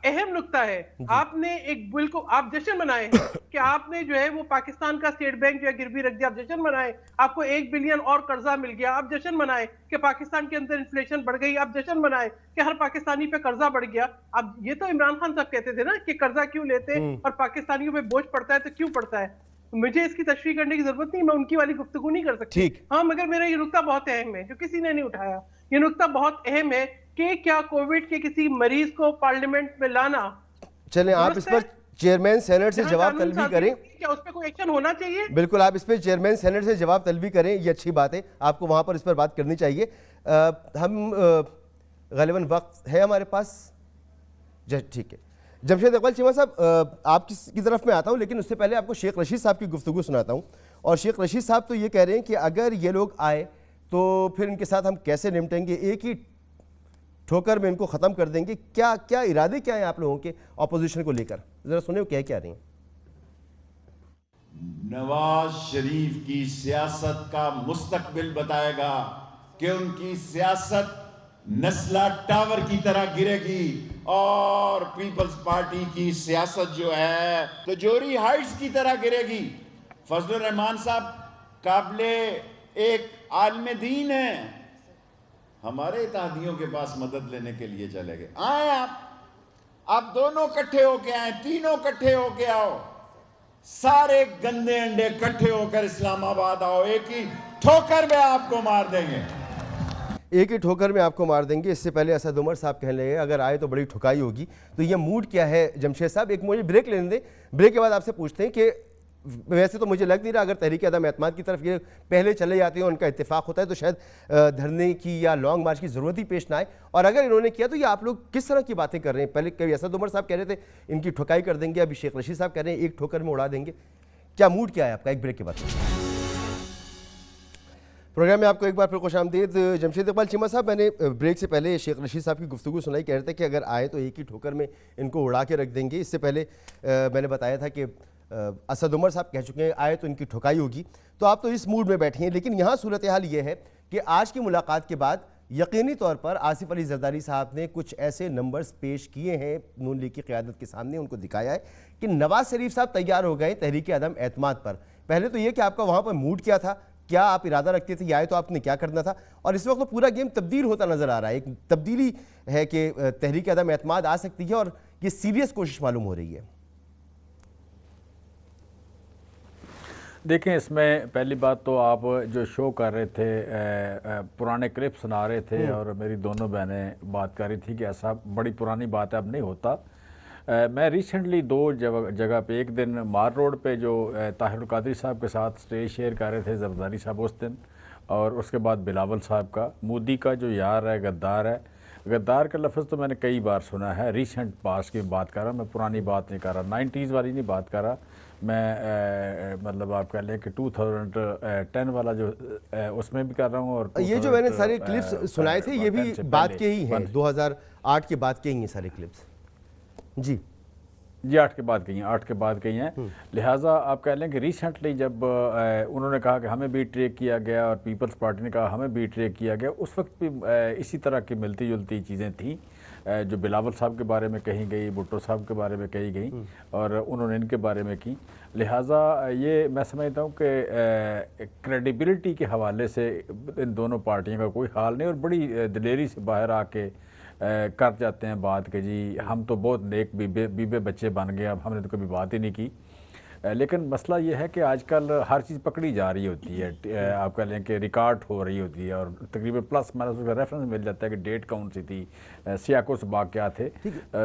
अहम नुक्ता है, आपने एक बिल को आप जश्न मनाए कि आपने जो है वो पाकिस्तान का स्टेट बैंक जो है गिरवी रख दिया, आप जश्न मनाए। आपको 1 बिलियन और कर्जा मिल गया, आप जश्न मनाए कि पाकिस्तान के अंदर इन्फ्लेशन बढ़ गई, आप जश्न मनाए कि हर पाकिस्तानी पे कर्जा बढ़ गया। अब ये तो इमरान खान साहब कहते थे ना कि कर्जा क्यों लेते और पाकिस्तानियों पे बोझ पड़ता है तो क्यों पड़ता है। मुझे इसकी तशरीह करने की जरूरत नहीं, मैं उनकी वाली गुफ्तगू नहीं कर सकती। हाँ, मगर मेरा ये नुक्ता बहुत अहम है जो किसी ने नहीं उठाया। ये नुक्ता बहुत अहम है कि क्या कोविड के किसी मरीज को पार्लियामेंट में लाना, चलें आप इस पर चेयरमैन सेनेट से जवाब तलबी करें, क्या उस पर कोई एक्शन होना चाहिए? बिल्कुल, आप इस पर चेयरमैन सेनेट से जवाब तलबी करें, ये अच्छी बात है, आपको वहां पर इस पर बात करनी चाहिए। हम गालिबन वक्त है हमारे पास, ठीक है। जमशेद इकबाल चीमा साहब, आपकी तरफ में आता हूँ, लेकिन उससे पहले आपको शेख रशीद साहब की गुफ्तगू सुनाता हूँ। और शेख रशीद साहब तो ये कह रहे हैं कि अगर ये लोग आए तो फिर इनके साथ हम कैसे निपटेंगे, एक ही ठोकर में इनको ख़त्म कर देंगे। क्या क्या इरादे क्या हैं आप लोगों के ऑपोजिशन को लेकर, ज़रा सुने वो क्या रही हैं। नवाज शरीफ की सियासत का मुस्तकबिल बताएगा कि उनकी सियासत नस्ला टावर की तरह गिरेगी और पीपल्स पार्टी की सियासत जो है तो जोरी हाइट्स की तरह गिरेगी। फजलुर रहमान साहब काबिले एक आलिम दीन है, हमारे इत्तेहादियों के पास मदद लेने के लिए चले गए। आए आप दोनों इकट्ठे होके आए, तीनों इकट्ठे होके आओ, सारे गंदे अंडे इकट्ठे होकर इस्लामाबाद आओ, एक ही ठोकर में आपको मार देंगे, एक ही ठोकर में आपको मार देंगे। इससे पहले असद उमर साहब कहने लगे अगर आए तो बड़ी ठुकाई होगी। तो ये मूड क्या है जमशेद साहब? एक मुझे ब्रेक लेने दें, ब्रेक के बाद आपसे पूछते हैं कि वैसे तो मुझे लग नहीं रहा, अगर तहरीक अदम एतमाद की तरफ ये पहले चले जाते हैं, उनका इत्तेफाक होता है तो शायद धरने की या लॉन्ग मार्च की ज़रूरत ही पेश ना आए। और अगर इन्होंने किया तो ये आप लोग किस तरह की बातें कर रहे हैं? पहले कभी असद उमर साहब कह रहे थे इनकी ठुकाई कर देंगे, अभी शेख रशीद साहब कह रहे हैं एक ठोकर में उड़ा देंगे। क्या मूड क्या है आपका? एक ब्रेक के बाद। प्रोग्राम में आपको एक बार फिर खुशामदीद। जमशेद इकबाल चीमा साहब, मैंने ब्रेक से पहले शेख रशीद साहब की गुफ्तगू सुनाई, कह रहे थे कि अगर आए तो एक ही ठोकर में इनको उड़ा के रख देंगे। इससे पहले मैंने बताया था कि असद उमर साहब कह चुके हैं आए तो इनकी ठुकाई होगी। तो आप तो इस मूड में बैठे हैं, लेकिन यहाँ सूरत हाल ये है कि आज की मुलाकात के बाद यकीनी तौर पर आसिफ अली जरदारी साहब ने कुछ ऐसे नंबर्स पेश किए हैं नून लीग की क़यादत के सामने, उनको दिखाया है कि नवाज शरीफ साहब तैयार हो गए तहरीक अदम एतमाद पर। पहले तो ये कि आपका वहाँ पर मूड क्या था, क्या आप इरादा रखते थे, आए तो आपने क्या करना था, और इस वक्त तो पूरा गेम तब्दील होता नजर आ रहा है। एक तब्दीली है कि तहरीक अदम एतमाद आ सकती है और ये सीरियस कोशिश मालूम हो रही है। देखें, इसमें पहली बात तो आप जो शो कर रहे थे, पुराने क्लिप सुना रहे थे और मेरी दोनों बहनें बात कर रही थी कि ऐसा बड़ी पुरानी बात है, अब नहीं होता। मैं रिसेंटली 2 जगह पे, एक दिन मार रोड पे जो ताहिर कादरी साहब के साथ स्टेज शेयर कर रहे थे जरदारी साहब उस दिन, और उसके बाद बिलावल साहब का, मोदी का जो यार है गद्दार है। गद्दार का लफ्ज़ तो मैंने कई बार सुना है, रिसेंट पास की बात कर रहा, मैं पुरानी बात नहीं कर रहा, 90s वाली नहीं बात कर रहा मैं, मतलब आप कह लें कि 2010 वाला जो उसमें भी कर रहा हूँ। और ये जो मैंने सारे क्लिप्स सुनाए थे ये भी बात के ही हैं, 2008 के बाद के ही हैं सारे क्लिप्स। जी 8 के बाद गई हैं, 8 के बाद गई हैं। लिहाजा आप कह लें कि रिसेंटली जब उन्होंने कहा कि हमें भी ट्रेक किया गया और पीपल्स पार्टी ने कहा हमें भी ट्रेक किया गया, उस वक्त भी इसी तरह की मिलती जुलती चीज़ें थीं जो बिलावल साहब के बारे में कही गई, भुट्टो साहब के बारे में कही गई और उन्होंने इनके बारे में की। लिहाजा ये मैं समझता हूँ कि क्रेडिबिलिटी के हवाले से इन दोनों पार्टियों का कोई हाल नहीं, और बड़ी दिलेरी से बाहर आके कर जाते हैं बात कि जी हम तो बहुत नेक बीबे बच्चे बन गए, अब हमने तो कभी बात ही नहीं की। लेकिन मसला ये है कि आजकल हर चीज़ पकड़ी जा रही होती है, आप कह लें कि रिकॉर्ड हो रही होती है, और तकरीबन प्लस माइनस उसका रेफरेंस मिल जाता है कि डेट कौन सी थी, सियाको सबाक क्या थे।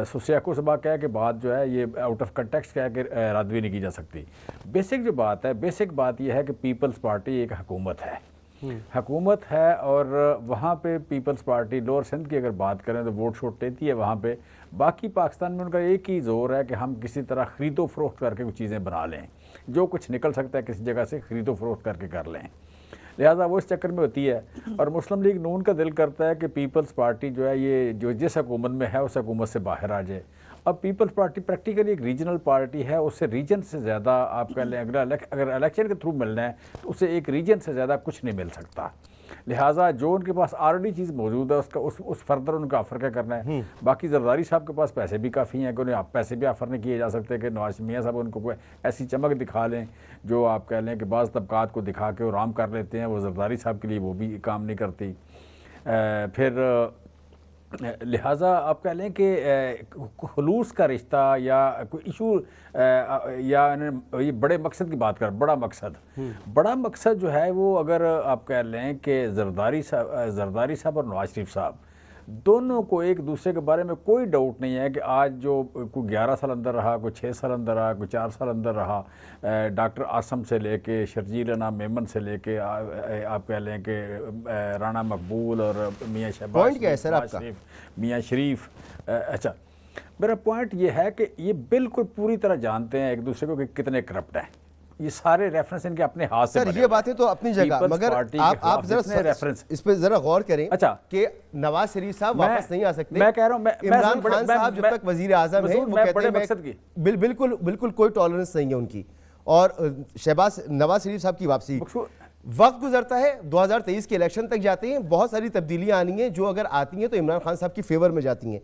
सो सियाको सबाक क्या है कि बात जो है ये आउट ऑफ कंटेक्स्ट क्या है कि रद्द भी नहीं की जा सकती। बेसिक जो बात है, बेसिक बात यह है कि पीपल्स पार्टी एक हुकूमत है, हुकूमत है, और वहाँ पे पीपल्स पार्टी लोअर सिंध की अगर बात करें तो वोट शोट देती है वहाँ पे। बाकी पाकिस्तान में उनका एक ही जोर है कि हम किसी तरह ख़रीदो फरोख्त करके कुछ चीज़ें बना लें, जो कुछ निकल सकता है किसी जगह से ख़रीदो फरोख्त करके कर लें। लिहाजा वो इस चक्कर में होती है, और मुस्लिम लीग नून का दिल करता है कि पीपल्स पार्टी जो है ये जो जिस हुकूमत में है उस हुकूमत से बाहर आ जाए। अब पीपल्स पार्टी प्रैक्टिकली एक रीजनल पार्टी है, उससे रीजन से ज़्यादा आप कह लें अगर इलेक्शन के थ्रू मिलना है तो उससे एक रीजन से ज़्यादा कुछ नहीं मिल सकता। लिहाजा जो उनके पास ऑलरेडी चीज़ मौजूद है उसका उस फर्दर उनका ऑफ़र क्या करना है। बाकी जरदारी साहब के पास पैसे भी काफ़ी हैं कि उन्हें पैसे भी ऑफ़र नहीं किए जा सकते कि नवाज मियाँ साहब उनको कोई ऐसी चमक दिखा लें जो आप कह लें कि बाज़ तबकात को दिखा के वो आराम कर लेते हैं, वो जरदारी साहब के लिए वो भी काम नहीं करती। फिर लिहाजा आप कह लें कि खलूस का रिश्ता या कोई इशू या ये बड़े मकसद की बात कर, बड़ा मकसद जो है वो अगर आप कह लें कि जरदारी साहब और नवाज शरीफ साहब दोनों को एक दूसरे के बारे में कोई डाउट नहीं है कि आज जो कोई 11 साल अंदर रहा, कोई 6 साल अंदर रहा, कोई 4 साल अंदर रहा, डॉक्टर आसम से लेके शर्जील अना मेमन से लेके आप कह लें कि राना मकबूल और मियाँ शहबाज, पॉइंट क्या है सर आपका? मियाँ शरीफ। अच्छा, मेरा पॉइंट ये है कि ये बिल्कुल पूरी तरह जानते हैं एक दूसरे को कि कितने करप्ट हैं। ये सारे रेफरेंस इनके अपने हाथ से सर, ये बातें तो अपनी जगह, मगर आप जरा रेफरेंस इस पे जरा गौर करें। अच्छा, कि नवाज शरीफ साहब वापस नहीं आ सकते। मैं कह रहा हूं इमरान खान साहब जब तक वजीर आजम है वो कहते हैं बिल्कुल कोई टॉलरेंस नहीं है उनकी, और नवाज शरीफ साहब की वापसी वक्त गुजरता है, 2023 के इलेक्शन तक जाते हैं, बहुत सारी तब्दीलियां आनी हैं जो अगर आती हैं तो इमरान खान साहब की फेवर में जाती हैं।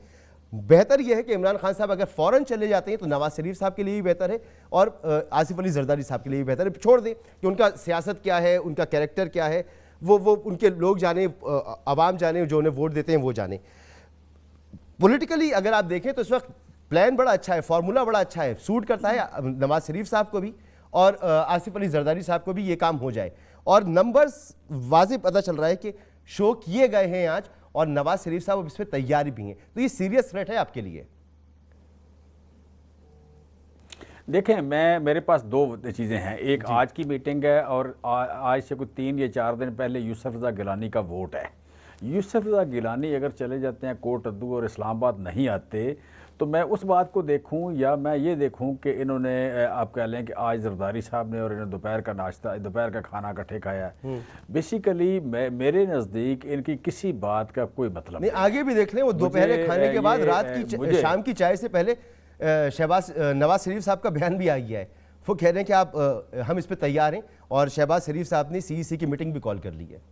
बेहतर यह है कि इमरान खान साहब अगर फौरन चले जाते हैं तो नवाज शरीफ साहब के लिए भी बेहतर है और आसिफ अली जरदारी साहब के लिए भी बेहतर है। छोड़ दें कि उनका सियासत क्या है, उनका कैरेक्टर क्या है, वो उनके लोग जाने, आवाम जाने, जो उन्हें वोट देते हैं वो जाने। पॉलिटिकली अगर आप देखें तो इस वक्त प्लान बड़ा अच्छा है, फार्मूला बड़ा अच्छा है, सूट करता है नवाज शरीफ साहब को भी और आसिफ अली जरदारी साहब को भी ये काम हो जाए। और नंबर्स वाज़ेह पता चल रहा है कि शो किए गए हैं आज, और नवाज शरीफ साहब अब इस पर तैयारी भी हैं, तो ये सीरियस थ्रेट है आपके लिए। देखें, मेरे पास 2 चीज़ें हैं, एक आज की मीटिंग है और आज से कुछ 3 या 4 दिन पहले यूसुफ रज़ा गिलानी का वोट है। यूसुफ रज़ा गिलानी अगर चले जाते हैं कोट अद्दू और इस्लामाबाद नहीं आते, तो मैं उस बात को देखूं या मैं ये देखूं कि इन्होंने आप कह लें कि आज जरदारी साहब ने और इन्होंने दोपहर का नाश्ता, दोपहर का खाना इकट्ठे खाया है। बेसिकली मेरे नज़दीक इनकी किसी बात का कोई मतलब नहीं। आगे भी देख लें, वो दोपहर खाने के बाद रात की शाम की चाय से पहले नवाज शरीफ साहब का बयान भी आ गया है। वो कह रहे हैं कि हम इस पर तैयार हैं, और शहबाज शरीफ साहब ने CEC की मीटिंग भी कॉल कर ली है।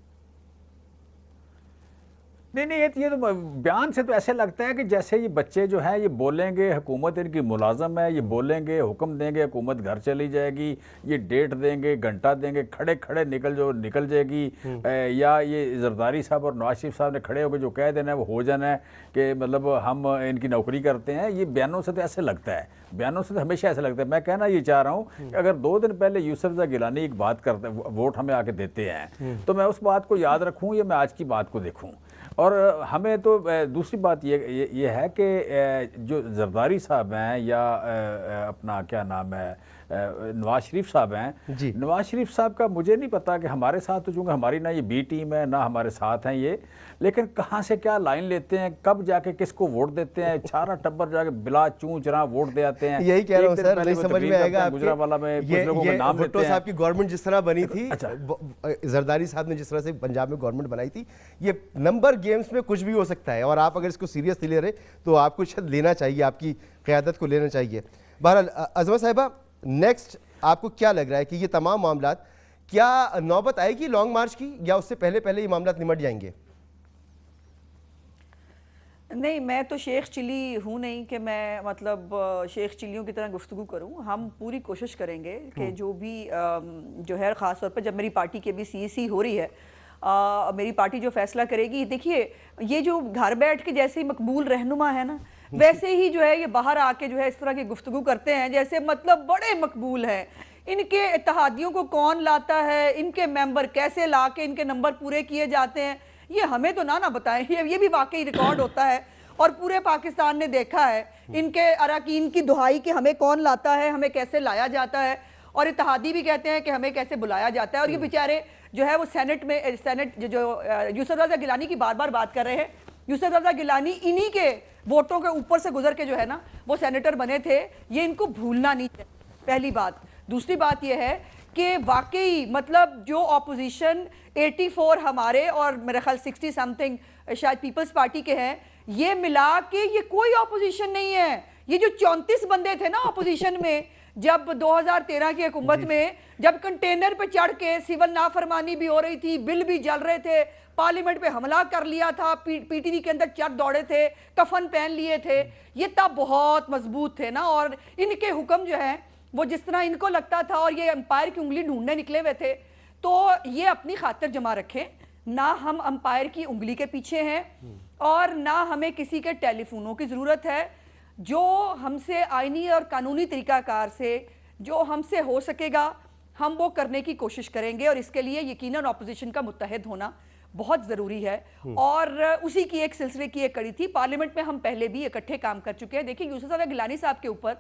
नहीं, ये तो बयान से तो ऐसे लगता है कि जैसे ये बच्चे जो हैं ये बोलेंगे हुकूमत इनकी मुलाजम है, ये बोलेंगे हुक्म देंगे हुकूमत घर चली जाएगी, ये डेट देंगे घंटा देंगे, खड़े खड़े निकल जाएगी, या ये जरदारी साहब और नवाज शरीफ साहब ने खड़े होकर जो कह देना है वो हो जाना है कि मतलब हम इनकी नौकरी करते हैं। ये बयानों से तो ऐसे लगता है, बयानों से तो हमेशा ऐसा लगता है। मैं कहना ये चाह रहा हूँ कि अगर 2 दिन पहले यूसुफ रज़ा गिलानी एक बात करते, वोट हमें आके देते हैं, तो मैं उस बात को याद रखूँ या मैं आज की बात को देखूँ। और हमें तो दूसरी बात ये है कि जो जरदारी साहब हैं या अपना क्या नाम है नवाज शरीफ साहब हैं, नवाज शरीफ साहब का मुझे नहीं पता कि हमारे साथ तो चूँकि हमारी ना ये बी टीम है ना हमारे साथ हैं ये, लेकिन कहाँ से क्या लाइन लेते हैं, कब जाके किसको वोट देते हैं, सारा टब्बर जाके बिला चूं चरा वोट दे आते हैं। यही कह रहा हूँ सर, नहीं समझ में आएगा गुजरावाला में कुछ लोगों के नाम लेते हैं। साहब की गवर्नमेंट जिस तरह बनी थी, अच्छा जरदारी साहब ने जिस तरह से पंजाब में गवर्नमेंट बनाई थी, ये नंबर गेम्स में कुछ भी हो सकता है, और आप अगर इसको सीरियसली ले रहे तो आपको शायद लेना चाहिए, आपकी क़यादत को लेना चाहिए। बहरहाल अज़मा साहिबा, नेक्स्ट आपको क्या लग रहा है कि ये तमाम मामलात, क्या नौबत आएगी लॉन्ग मार्च की, या उससे पहले पहले ये मामलात निमट जाएंगे? नहीं, मैं तो शेख चिली हूँ नहीं कि मैं मतलब शेख चिलियों की तरह गुफ्तगू करूँ। हम पूरी कोशिश करेंगे कि जो भी जो है, ख़ास तौर पर जब मेरी पार्टी की अभी CEC हो रही है, मेरी पार्टी जो फैसला करेगी, देखिए ये जो घर बैठ के जैसे ही मकबूल रहनुमा है ना, वैसे ही जो है ये बाहर आके जो है इस तरह की गुफ्तगू करते हैं जैसे मतलब बड़े मकबूल हैं। इनके इत्तेहादियों को कौन लाता है, इनके मेंबर कैसे ला के इनके नंबर पूरे किए जाते हैं, ये हमें तो ना बताएं। ये भी वाकई रिकॉर्ड होता है और पूरे पाकिस्तान ने देखा है इनके अरकान की दुहाई कि हमें कौन लाता है, हमें कैसे लाया जाता है, और इत्तेहादी भी कहते हैं कि हमें कैसे बुलाया जाता है। और ये बेचारे जो है वो सेनेट जो यूसुफ रज़ा गिलानी की बार बार बात कर रहे हैं, यूसुफ रज़ा गिलानी इन्हीं के वोटों के ऊपर से गुजर के जो है ना वो सेनेटर बने थे, ये इनको भूलना नहीं चाहिए, पहली बात। दूसरी बात ये है कि वाकई मतलब जो ऑपोजिशन 84 हमारे और मेरे ख्याल 60 समथिंग शायद पीपल्स पार्टी के हैं, ये मिला के ये कोई ऑपोजिशन नहीं है। ये जो 34 बंदे थे ना ऑपोजिशन में, जब 2013 की हुकूमत में, जब कंटेनर पे चढ़ के सिविल नाफरमानी भी हो रही थी, बिल भी जल रहे थे, पार्लियामेंट पे हमला कर लिया था, PTV के अंदर चढ़ दौड़े थे, कफन पहन लिए थे, ये तब बहुत मजबूत थे ना। और इनके हुक्म जो है वो जिस तरह इनको लगता था, और ये अंपायर की उंगली ढूंढने निकले हुए थे, तो ये अपनी खातिर जमा रखें, ना हम अंपायर की उंगली के पीछे हैं और ना हमें किसी के टेलीफोनों की ज़रूरत है। जो हमसे आईनी और कानूनी तरीकाकार से जो हमसे हो सकेगा हम वो करने की कोशिश करेंगे, और इसके लिए यकीनन ऑपोजिशन का मुत्तहिद होना बहुत ज़रूरी है। और उसी की एक सिलसिले की एक कड़ी थी। पार्लियामेंट में हम पहले भी इकट्ठे काम कर चुके हैं। देखिए यूसुफ रज़ा गिलानी साहब के ऊपर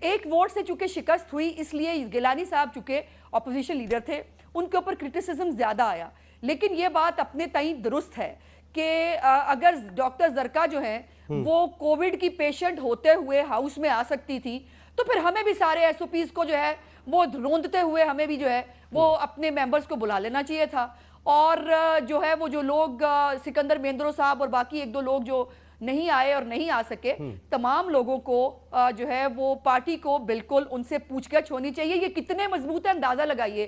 एक वोट से चूंकि शिकस्त हुई, इसलिए गिलानी साहब चूंकि ऑपोजिशन लीडर थे, उनके ऊपर क्रिटिसिज्म ज़्यादा आया। लेकिन ये बात अपने तई दुरुस्त है कि अगर डॉक्टर जरका जो है वो कोविड की पेशेंट होते हुए हाउस में आ सकती थी, तो फिर हमें भी सारे SOPs को जो है वो रोंदते हुए हमें भी जो है वो अपने मेंबर्स को बुला लेना चाहिए था। और जो है वो जो लोग सिकंदर मेंद्रो साहब और बाकी 1-2 लोग जो नहीं आए और नहीं आ सके, तमाम लोगों को जो है वो पार्टी को बिल्कुल उनसे पूछताछ होनी चाहिए। ये कितने मजबूत है अंदाजा लगाइए।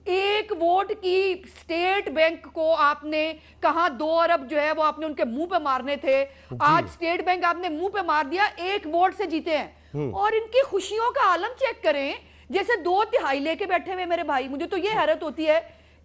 1 वोट की स्टेट बैंक को आपने कहा 2 अरब जो है वो आपने उनके मुंह पे मारने थे, आज स्टेट बैंक आपने मुंह पे मार दिया, 1 वोट से जीते हैं। और इनकी खुशियों का आलम चेक करें, जैसे 2/3 लेके बैठे हुए मेरे भाई। मुझे तो ये हैरत होती है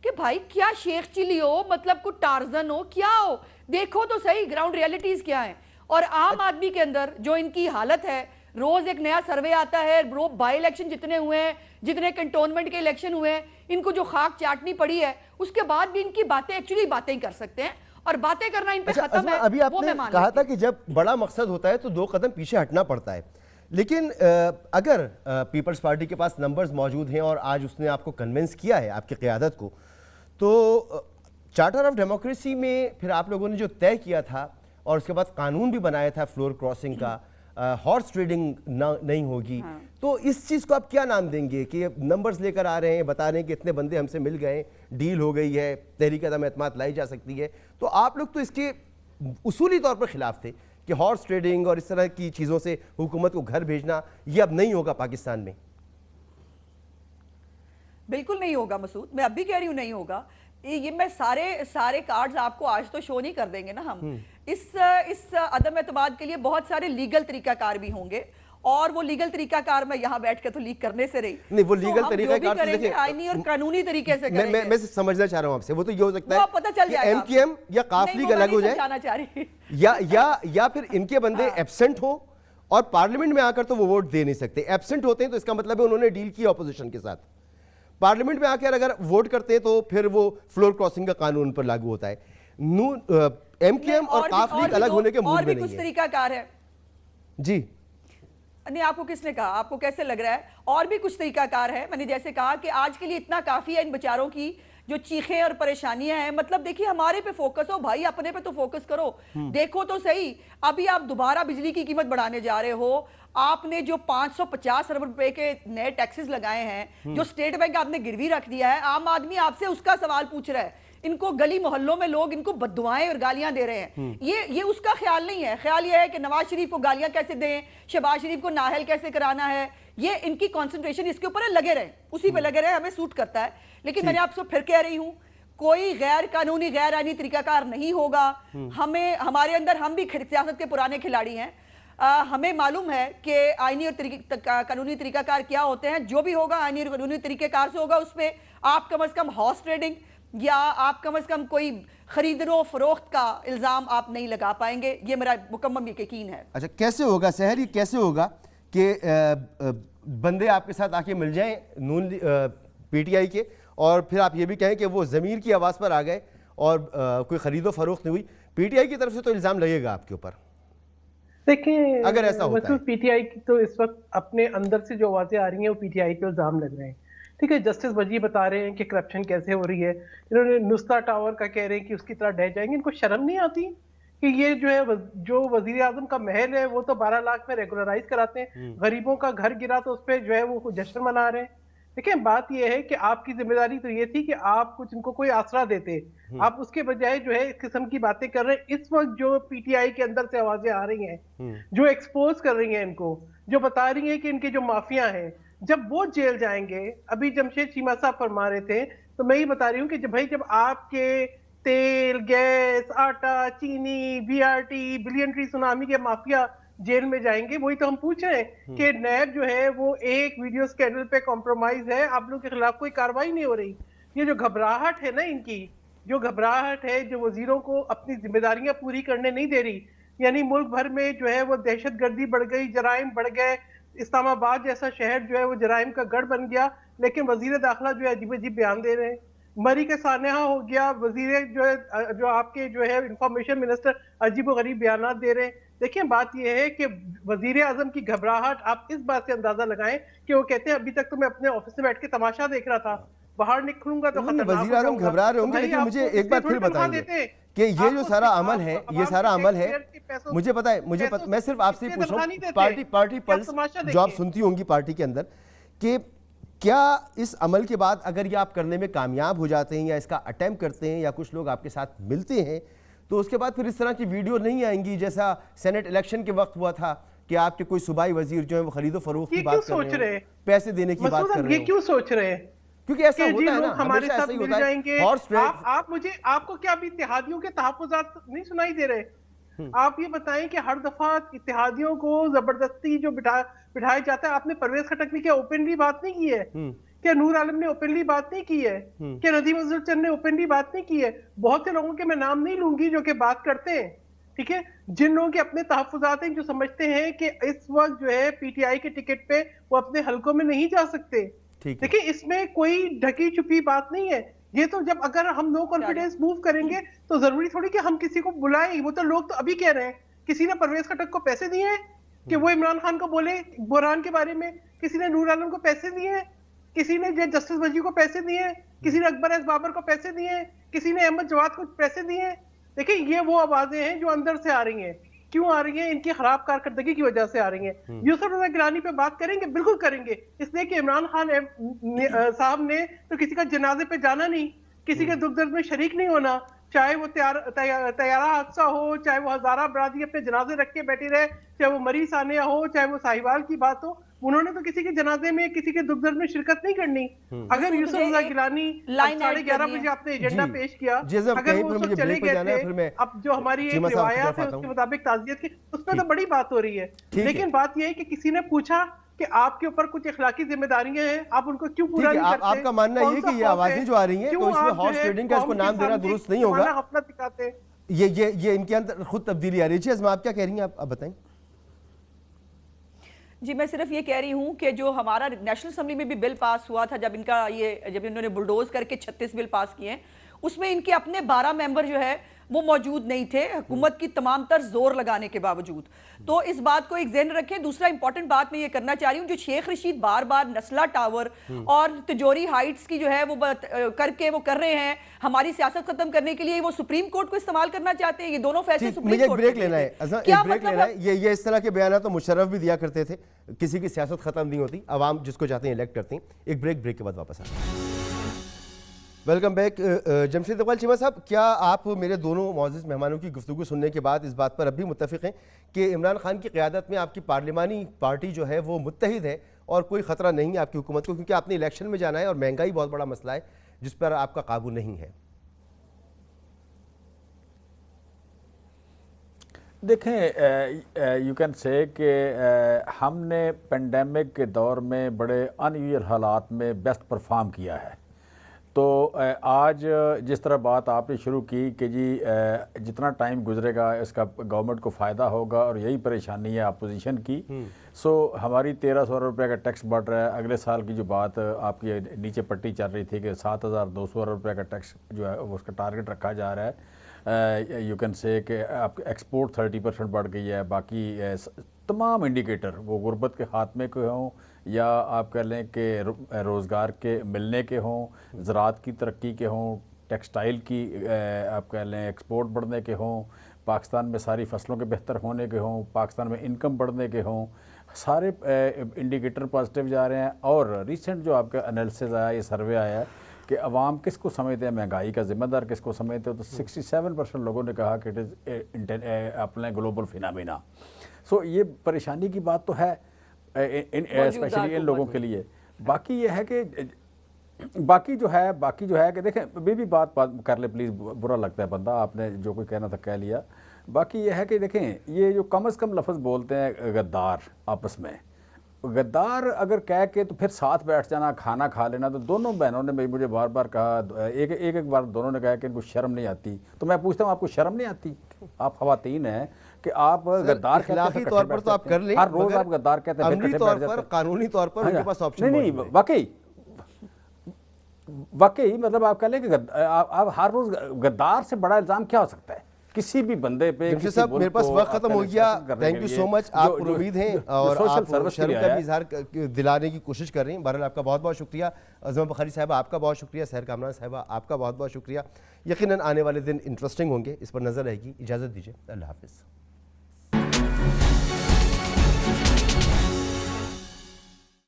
कि भाई क्या शेख चिली हो, मतलब को टार्जन हो, क्या हो, देखो तो सही ग्राउंड रियलिटीज क्या है। और आम आदमी के अंदर जो इनकी हालत है, रोज एक नया सर्वे आता है, रोज बाई इलेक्शन जितने हुए हैं, जितने कंटोनमेंट के इलेक्शन हुए हैं, इनको जो खाक चाटनी पड़ी है, उसके बाद भी इनकी बातें एक्चुअली बातें ही कर सकते हैं और बातें करना इन पे खत्म है। अभी आपने कहा था कि जब बड़ा मकसद होता है तो 2 कदम पीछे हटना पड़ता है, लेकिन अगर पीपल्स पार्टी के पास नंबर्स मौजूद हैं और आज उसने आपको कन्विंस किया है आपकी क़यादत को, तो चार्टर ऑफ डेमोक्रेसी में फिर आप लोगों ने जो तय किया था और उसके बाद कानून भी बनाया था फ्लोर क्रॉसिंग का, हॉर्स ट्रेडिंग नहीं होगी, तो इस चीज़ को आप क्या नाम देंगे कि नंबर्स लेकर आ रहे हैं, बता रहे हैं कि इतने बंदे हमसे मिल गए, डील हो गई है, तहरीक अदम एतमाद लाई जा सकती है, तो आप लोग तो इसके उसूली तौर पर खिलाफ थे कि हॉर्स ट्रेडिंग और इस तरह की चीज़ों से हुकूमत को घर भेजना ये अब नहीं होगा पाकिस्तान में। बिल्कुल नहीं होगा मसूद, मैं अब भी कह रही हूँ नहीं होगा। ये मैं सारे कार्ड्स आपको आज तो शो नहीं कर देंगे ना हम। इस अदम एतमाद के लिए बहुत सारे लीगल तरीकाकार भी होंगे और वो लीगल तरीकाकार मैं यहाँ बैठ के तो लीक करने से रही नहीं, वो लीगल तरीकाकार तो देखिए आईनी और कानूनी तरीके से करेंगे। मैं समझना चाह रहा हूँ आपसे, वो तो ये हो सकता है पता चल जाएगा एमकेएम या काफ लीग अलग हो जाए या फिर इनके बंदे एब्सेंट हो और पार्लियामेंट में आकर तो वो वोट दे नहीं सकते। एब्सेंट होते हैं तो इसका मतलब है उन्होंने डील की ऑपोजिशन के साथ। पार्लियामेंट में आकर अगर वोट करते हैं तो फिर वो फ्लोर क्रॉसिंग का कानून पर लागू होता है। एमकेएम और काफ लीग अलग होने के मूड में नहीं है। कुछ तरीकाकार है जी नहीं, आपको किसने कहा, आपको कैसे लग रहा है? और भी कुछ तरीकाकार है। मैंने जैसे कहा कि आज के लिए इतना काफी है इन बेचारों की जो चीखें और परेशानियां हैं। मतलब देखिए हमारे पे फोकस हो भाई, अपने पे तो फोकस करो। देखो तो सही, अभी आप दोबारा बिजली की कीमत बढ़ाने जा रहे हो। आपने जो 550 अरब रुपए के नए टैक्सेस लगाए हैं, जो स्टेट बैंक आपने गिरवी रख दिया है, आम आदमी आपसे उसका सवाल पूछ रहा है। इनको गली मोहल्लों में लोग इनको बद्दुआएं और गालियां दे रहे हैं। ये उसका ख्याल नहीं है। ख्याल ये है कि नवाज शरीफ को गालियां कैसे दें, शहबाज शरीफ को नाहल कैसे कराना है। ये इनकी कंसंट्रेशन इसके ऊपर है, लगे रहे, उसी पे लगे रहे, हमें सूट करता है। लेकिन मैंने आपसे फिर कह रही हूं, कोई गैर कानूनी गैर आईनी तरीकाकार नहीं होगा। हमें हमारे अंदर, हम भी सियासत के पुराने खिलाड़ी हैं, हमें मालूम है कि आईनी और कानूनी तरीकाकार क्या होते हैं। जो भी होगा आईनी और कानूनी तरीकेकार से होगा। उसमें आप कम से कम हॉर्स ट्रेडिंग या आप कम से कम कोई खरीदनो फरोख्त का इल्जाम आप नहीं लगा पाएंगे, ये मेरा मुकम्मल यकीन है। अच्छा, कैसे होगा सहर, ये कैसे होगा कि बंदे आपके साथ आके मिल जाएं नून पीटीआई के और फिर आप ये भी कहें कि वो ज़मीर की आवाज़ पर आ गए और कोई खरीदो फरोख्त नहीं हुई? पीटीआई की तरफ से तो इल्ज़ाम लगेगा आपके ऊपर। देखिए अगर ऐसा होता है, पीटीआई की तो इस वक्त अपने अंदर से जो आवाज़ें आ रही हैं वो पीटीआई पे इल्ज़ाम लग रहे हैं। ठीक है, जस्टिस वजी बता रहे हैं कि करप्शन कैसे हो रही है। इन्होंने नुस्ता टावर का कह रहे हैं कि उसकी तरह ढह जाएंगे। इनको शर्म नहीं आती कि ये जो है जो वजीर आजम का महल है वो तो 12 लाख में रेगुलराइज कराते हैं, गरीबों का घर गिरा तो उस पर जो है वो जश्न मना रहे हैं। देखिए बात ये है कि आपकी जिम्मेदारी तो ये थी कि आप कुछ इनको कोई आसरा देते, आप उसके बजाय जो है इस किस्म की बातें कर रहे हैं। इस वक्त जो पीटीआई के अंदर से आवाजें आ रही हैं जो एक्सपोज कर रही हैं इनको, जो बता रही हैं कि इनके जो माफिया हैं जब वो जेल जाएंगे, अभी जमशेद चीमा साहब फरमा रहे थे तो मैं ही बता रही हूँ कि जब आपके तेल, गैस, आटा, चीनी, बीआरटी, बिलियन ट्री सुनामी के माफिया जेल में जाएंगे, वही तो हम पूछ रहे हैं कि नैब जो है वो एक वीडियो स्कैंडल पे कॉम्प्रोमाइज है, आप लोग के खिलाफ कोई कार्रवाई नहीं हो रही। ये जो घबराहट है ना, इनकी जो घबराहट है, जो वजीरों को अपनी जिम्मेदारियां पूरी करने नहीं दे रही, यानी मुल्क भर में जो है वो दहशतगर्दी बढ़ गई, जराइम बढ़ गए, इस्लामाबाद जैसा शहर जो है वो जराइम का गढ़ बन गया, लेकिन वजीर दाखिला जो है अजीब अजीब बयान दे रहे हैं। मरी के सानहा हो गया, वजीर जो है जो आपके जो है इंफॉर्मेशन मिनिस्टर अजीब गरीब बयान दे रहे हैं। देखिए बात यह है कि वजीर आजम की घबराहट आप इस बात से अंदाजा लगाएं कि वो कहते हैं अभी तक तो मैं अपने ऑफिस में बैठ के तमाशा देख रहा था, बाहर निकलूंगा तो वजीर आजम घबरा रहे होंगे। लेकिन मुझे एक बार फिर बताएंगे कि ये जो सारा अमल है, ये सारा अमल है, मुझे पता है, मैं सिर्फ आपसे पूछ रहा हूँ, पार्टी पल्स जो आप सुनती होंगी पार्टी के अंदर, कि क्या इस अमल के बाद अगर ये आप करने में कामयाब हो जाते हैं या इसका अटेम्प्ट करते हैं या कुछ लोग आपके साथ मिलते हैं तो उसके बाद फिर इस तरह की वीडियो नहीं आएंगी जैसा सेनेट इलेक्शन के वक्त हुआ था कि आपके कोई सूबाई वजीर जो है वो खरीदो फरोख्त की बात कर रहे हैं, पैसे देने की बात कर रहे हैं। ये क्यों सोच रहे हैं? क्योंकि ऐसा होता है ना, हमारे साथ मिल जाएंगे। आपको क्या अभी इत्तेहादियों के तहफ्फुज़ात नहीं सुनाई दे रहे? आप ये बताएं कि हर दफा इत्तेहादियों को जबरदस्ती जो बिठाया जाता है, आपने परवेज खटक ने क्या ओपनली बात नहीं की है? क्या नूर आलम ने ओपनली बात नहीं की है? क्या नदीम अजहर चंद ने ओपनली बात नहीं की है? बहुत से लोगों के मैं नाम नहीं लूंगी जो कि बात करते हैं, ठीक है, जिन लोगों के अपने तहफ्फुज़ात हैं, जो समझते हैं कि इस वक्त जो है पीटीआई के टिकट पे वो अपने हलकों में नहीं जा सकते। देखिए इसमें कोई ढकी छुपी बात नहीं है। ये तो जब अगर हम नो कॉन्फिडेंस मूव करेंगे तो जरूरी थोड़ी कि हम किसी को बुलाएं। वो तो लोग तो अभी कह रहे हैं, किसी ने परवेज खटक को पैसे दिए हैं कि वो इमरान खान को बोले बुरहान के बारे में, किसी ने नूर आलम को पैसे दिए हैं, किसी ने जस्टिस वजी को पैसे दिए हैं, किसी ने अकबर एस बाबर को पैसे दिए हैं, किसी ने अहमद जवाद को पैसे दिए हैं। देखिए ये वो आवाजें हैं जो अंदर से आ रही हैं। क्यों आ रही हैं? इनकी खराब कारकर्दगी की वजह से आ रही हैं। यूसुफ रजा गिलानी पे बात करेंगे, बिल्कुल करेंगे, इसलिए कि इमरान खान साहब ने तो किसी का जनाजे पे जाना नहीं, किसी के दुख दर्द में शरीक नहीं होना, चाहे वो तैयारा हादसा हो, चाहे वो हजारा बरादरी अपने जनाजे रख के बैठी रहे, चाहे वो मरी सानिया हो, चाहे वो साहिवाल की बात हो, उन्होंने तो किसी के जनाजे में, किसी के दुख दर्द में शिरकत नहीं करनी। अगर यूसुफ रजा गिलानी 11:30 बजे आपने एजेंडा पेश किया, अगर वो उस वक्त चले गए थे, अब जो हमारी एक रिवायत है उसके मुताबिक ताज़ियत की, उसमें तो बड़ी बात हो रही है। लेकिन बात यह है कि किसी ने पूछा कि आपके ऊपर कुछ इखलाकी जिम्मेदारियां हैं, आप उनको क्यों पूरा नहीं करते? आपका मानना ये कि ये आवाजें जो आ रही हैं, तो इसमें हॉर्स ट्रेडिंग का इसको नाम देना दुरुस्त नहीं होगा, अपना दिखाते। ये इनके अंदर खुद तब्दीली आ रही है। आप क्या कह रही हैं, आप बताएं। जी मैं सिर्फ ये कह रही हूँ कि जो हमारा नेशनल असेंबली में भी बिल पास हुआ था, जब इन्होंने बुलडोज करके 36 बिल पास किए हैं, उसमें इनके अपने 12 मेंबर जो है वो मौजूद नहीं थे, हुकूमत की तमाम तर जोर लगाने के बावजूद। तो इस बात को एक ज़हन रखें। दूसरा इंपॉर्टेंट बात मैं ये करना चाह रही हूँ, जो शेख रशीद बार बार नस्ला टावर और तिजोरी हाइट्स की जो है वो करके वो कर रहे हैं, हमारी सियासत खत्म करने के लिए वो सुप्रीम कोर्ट को इस्तेमाल करना चाहते हैं। ये दोनों फैसले सुप्रीम कोर्ट ब्रेक लेना है, क्या ब्रेक लेना है। ये इस तरह के बयान तो मुशर्रफ भी दिया करते थे, किसी की सियासत खत्म नहीं होती, अवाम जिसको चाहते हैं इलेक्ट करते हैं। एक ब्रेक के बाद वापस आते हैं। Welcome back. जमशेद इकबाल चीमा साहब, क्या आप मेरे दोनों मौजूद मेहमानों की गुफ्तगू सुनने के बाद इस बात पर अब भी मुत्तफिक हैं कि इमरान खान की क़यादत में आपकी पार्लिमानी पार्टी जो है वो मुत्तहिद है और कोई ख़तरा नहीं है आपकी हुकूमत को, क्योंकि आपने इलेक्शन में जाना है और महंगाई बहुत बड़ा मसला है जिस पर आपका काबू नहीं है? देखें, यू कैन से कि हमने पेंडेमिक के दौर में बड़े अनयूजुअल हालात में बेस्ट परफॉर्म किया है। तो आज जिस तरह बात आपने शुरू की कि जी जितना टाइम गुजरेगा इसका गवर्नमेंट को फ़ायदा होगा और यही परेशानी है अपोजिशन की। सो हमारी 1300 रुपये का टैक्स बढ़ रहा है। अगले साल की जो बात आपकी नीचे पट्टी चल रही थी कि 7200 रुपये का टैक्स जो है उसका टारगेट रखा जा रहा है। यू कैन से कि आप एक्सपोर्ट 30% बढ़ गई है। बाकी तमाम इंडिकेटर वो गुर्बत के खात्मे के हों या आप कह लें कि रोज़गार के मिलने के हों, ज़राअत की तरक्की के हों, टेक्सटाइल की आप कह लें एक्सपोर्ट बढ़ने के हों, पाकिस्तान में सारी फसलों के बेहतर होने के हों, पाकिस्तान में इनकम बढ़ने के हों, सारे इंडिकेटर पॉजिटिव जा रहे हैं। और रिसेंट जो आपका एनालिसिस आया, ये सर्वे आया कि अवाम किसको समझते हैं, महंगाई का ज़िम्मेदार किसको समझते हो, तो 67% लोगों ने कहा कि इट इज़ अपने ग्लोबल फिनामिना। सो ये परेशानी की बात तो है स्पेशली इन लोगों के लिए। बाकी ये है कि बाकी जो है कि देखें भी बात कर ले प्लीज़, बुरा लगता है बंदा, आपने जो कोई कहना था कह लिया। बाकी ये है कि देखें ये जो कम से कम लफ्ज़ बोलते हैं गद्दार, आपस में गद्दार अगर कह के तो फिर साथ बैठ जाना, खाना खा लेना। तो दोनों बहनों ने मुझे बार बार कहा, एक बार दोनों ने कहा कि इनको शर्म नहीं आती। तो मैं पूछता हूँ आपको शर्म नहीं आती? आप ख़वातीन हैं कि आप गद्दार इखलाकी तौर पर तो आप कर लें, हर रोज आप गद्दार कहते हैं, अमली तौर पर, कानूनी तौर पर उनके पास ऑप्शन नहीं। वाकई मतलब आप कह लें कि आप हर रोज गद्दार से बड़ा इल्जाम क्या हो सकता है किसी भी बंदे पे? जमशेद साहब मेरे पास वक्त खत्म हो गया। Thank you so much. आप उम्मीद हैं और आप शर्म का भी इजहार दिलाने की कोशिश कर रही हैं। बहरहाल आपका बहुत बहुत शुक्रिया। अज़मा बुखारी साहबा आपका बहुत शुक्रिया। सहर कामरान साहबा आपका बहुत बहुत शुक्रिया। यकीनन आने वाले दिन इंटरेस्टिंग होंगे, इस पर नज़र रहेगी। इजाज़त दीजिए, अल्लाह हाफ़िज़।